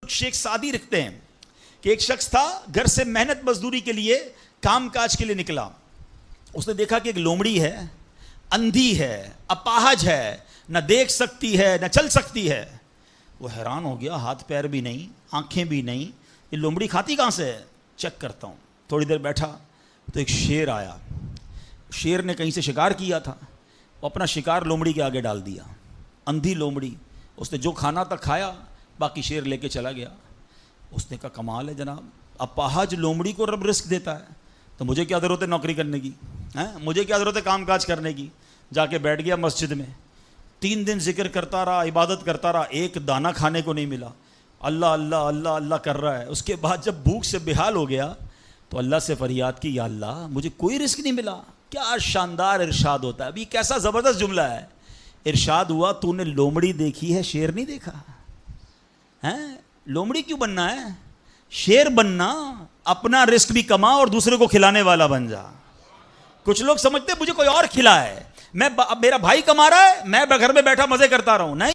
शेख सादी लिखते हैं कि एक शख्स था, घर से मेहनत मजदूरी के लिए, काम काज के लिए निकला। उसने देखा कि एक लोमड़ी है, अंधी है, अपाहज है, न देख सकती है न चल सकती है। वो हैरान हो गया, हाथ पैर भी नहीं, आंखें भी नहीं, ये लोमड़ी खाती कहाँ से है, चेक करता हूँ। थोड़ी देर बैठा तो एक शेर आया। शेर ने कहीं से शिकार किया था, वो अपना शिकार लोमड़ी के आगे डाल दिया। अंधी लोमड़ी, उसने जो खाना था खाया, बाकी शेर लेके चला गया। उसने कहा कमाल है जनाब, अपाहज लोमड़ी को रब रिस्क देता है, तो मुझे क्या ज़रूरत है नौकरी करने की, हैं? मुझे क्या ज़रूरत है काम काज करने की। जाके बैठ गया मस्जिद में, 3 दिन जिक्र करता रहा, इबादत करता रहा, एक दाना खाने को नहीं मिला। अल्लाह अल्लाह अल्लाह अल्लाह कर रहा है। उसके बाद जब भूख से बेहाल हो गया तो अल्लाह से फरियाद की, या अल्लाह मुझे कोई रिस्क नहीं मिला। क्या शानदार इरशाद होता है, अभी कैसा ज़बरदस्त जुमला है। इरशाद हुआ, तूने लोमड़ी देखी है, शेर नहीं देखा है। लोमड़ी क्यों बनना है, शेर बनना, अपना रिस्क भी कमा और दूसरे को खिलाने वाला बन जा। कुछ लोग समझते मुझे कोई और खिलाए, मेरा भाई कमा रहा है, मैं घर में बैठा मजे करता रहूं। नहीं।